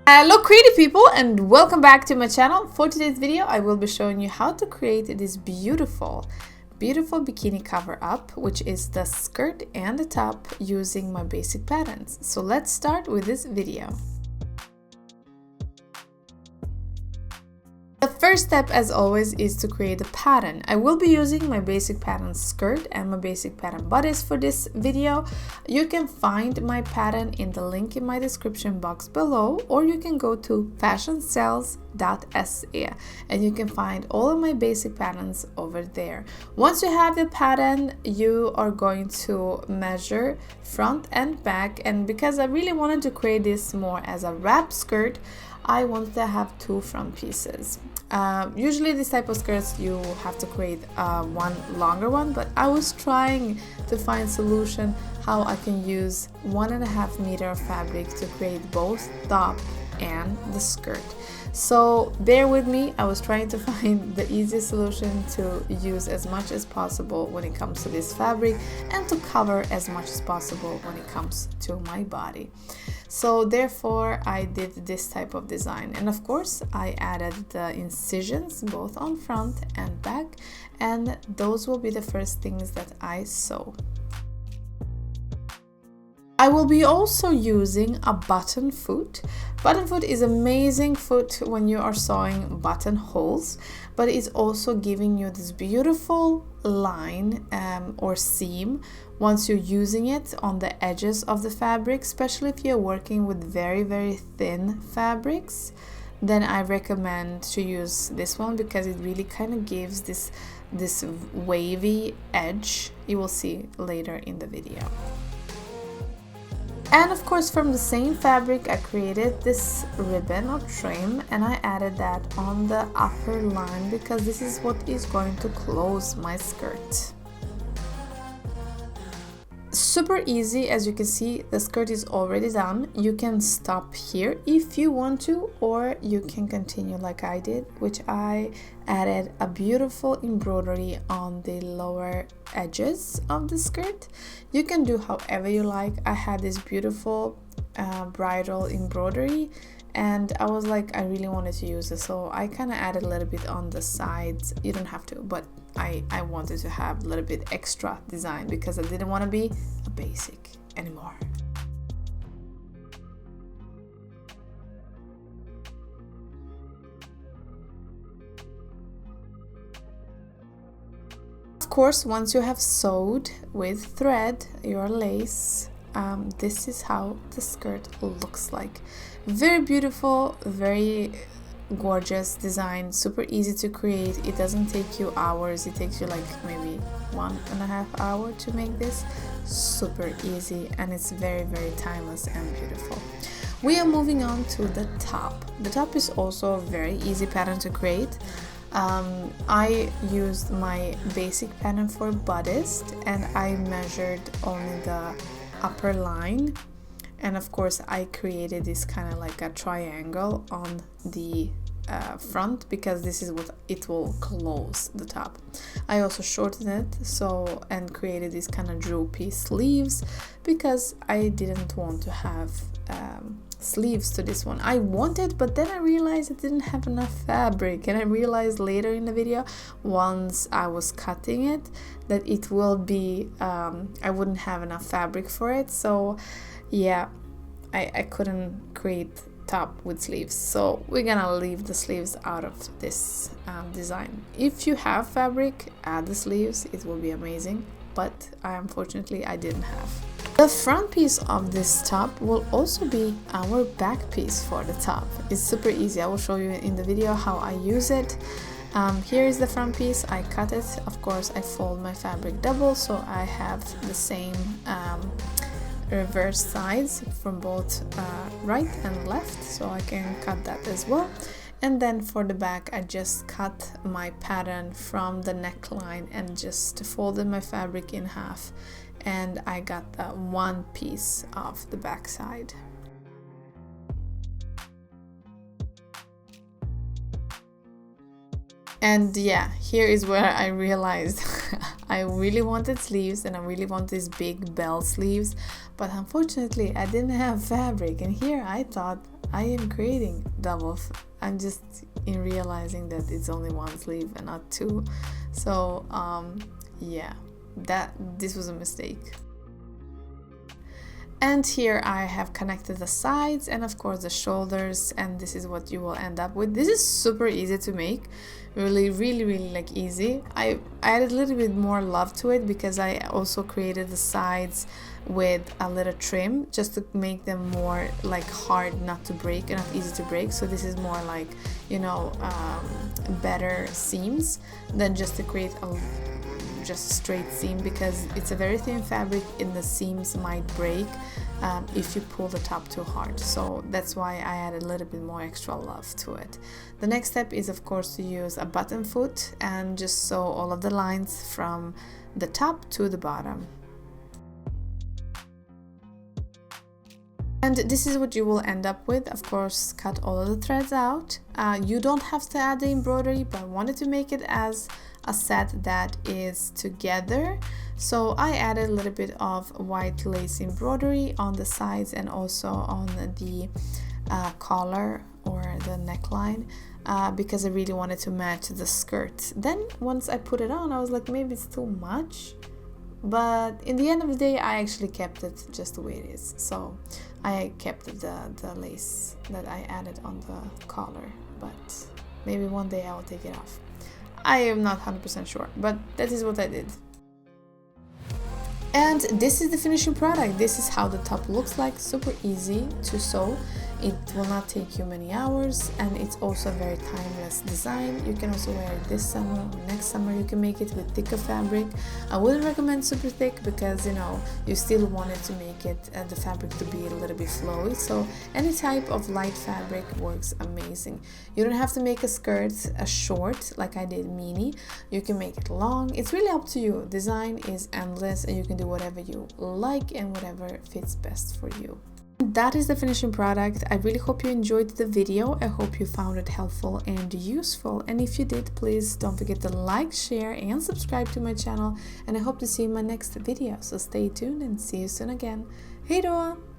Hello creative people and welcome back to my channel. For today's video I will be showing you how to create this beautiful bikini cover up, which is the skirt and the top using my basic patterns. So let's start with this video. The first step, as always, is to create a pattern. I will be using my basic pattern skirt and my basic pattern bodice for this video. You can find my pattern in the link in my description box below, or you can go to FashionCells-English and you can find all of my basic patterns over there. Once you have the pattern, you are going to measure front and back, and because I really wanted to create this more as a wrap skirt, I wanted to have two front pieces. Usually this type of skirts you have to create one longer one, but I was trying to find solution how I can use 1.5 meter of fabric to create both top and the skirt. So bear with me, I was trying to find the easiest solution to use as much as possible when it comes to this fabric and to cover as much as possible when it comes to my body. So therefore I did this type of design, and of course I added the incisions both on front and back, and those will be the first things that I sew. I will be also using a button foot. Button foot is amazing foot when you are sewing buttonholes, but it's also giving you this beautiful line or seam once you're using it on the edges of the fabric, especially if you're working with very thin fabrics. Then I recommend to use this one because it really kind of gives this wavy edge. You will see later in the video. And of course, from the same fabric I created this ribbon or trim, and I added that on the upper line because this is what is going to close my skirt. Super easy. As you can see, the skirt is already done. You can stop here if you want to, or you can continue like I did, which I added a beautiful embroidery on the lower edges of the skirt. You can do however you like. I had this beautiful bridal embroidery and I was like, I really wanted to use it, so I kind of added a little bit on the sides. You don't have to, but I wanted to have a little bit extra design because I didn't want to be a basic anymore. Of course, once you have sewed with thread your lace, this is how the skirt looks like. Very beautiful, very gorgeous design, super easy to create. It doesn't take you hours, it takes you like maybe 1.5 hours to make this. Super easy, and it's very timeless and beautiful. We are moving on to the top. The top is also a very easy pattern to create. I used my basic pattern for bodice and I measured only the upper line, and of course I created this kind of like a triangle on the front because this is what it will close the top. I also shortened it and created this kind of droopy sleeves because I didn't want to have sleeves to this one. I wanted, but then I realized I didn't have enough fabric, and I realized later in the video once I was cutting it that it will be I wouldn't have enough fabric for it. So yeah, I couldn't create top with sleeves, so we're gonna leave the sleeves out of this design. If you have fabric, add the sleeves, it will be amazing, but unfortunately I didn't have. The front piece of this top will also be our back piece for the top. It's super easy. I will show you in the video how I use it. Here is the front piece. I cut it. Of course, I fold my fabric double so I have the same reverse sides from both right and left, so I can cut that as well. And then for the back, I just cut my pattern from the neckline and just folded my fabric in half, and I got the one piece of the back side. And yeah, here is where I realized I really wanted sleeves and I really want these big bell sleeves, but unfortunately I didn't have fabric, and here I thought I am creating double. I'm just in realizing that it's only one sleeve and not two. So yeah, this was a mistake. And here I have connected the sides and of course the shoulders, and this is what you will end up with. This is super easy to make, really like easy. I added a little bit more love to it because I also created the sides with a little trim just to make them more like hard not to break and not easy to break. So this is more like, you know, better seams than just to create a just straight seam, because it's a very thin fabric and the seams might break if you pull the top too hard. So that's why I added a little bit more extra love to it. The next step is of course to use a button foot and just sew all of the lines from the top to the bottom. And this is what you will end up with. Of course, cut all of the threads out. You don't have to add the embroidery, but I wanted to make it as a set that is together. So I added a little bit of white lace embroidery on the sides and also on the collar or the neckline because I really wanted to match the skirt. Then once I put it on, I was like, maybe it's too much. But in the end of the day, I actually kept it just the way it is. So I kept the lace that I added on the collar, but maybe one day I will take it off. I am not 100% sure, but that is what I did. And this is the finishing product. This is how the top looks like. Super easy to sew. It will not take you many hours, and it's also a very timeless design. You can also wear it this summer or next summer. You can make it with thicker fabric. I wouldn't recommend super thick because, you know, you still wanted to make it the fabric to be a little bit flowy. So any type of light fabric works amazing. You don't have to make a skirt a short like I did mini. You can make it long. It's really up to you. Design is endless and you can do whatever you like and whatever fits best for you. That is the finishing product. I really hope you enjoyed the video. I hope you found it helpful and useful, and if you did, please don't forget to like, share and subscribe to my channel, and I hope to see you in my next video. So stay tuned and see you soon again. Hej då!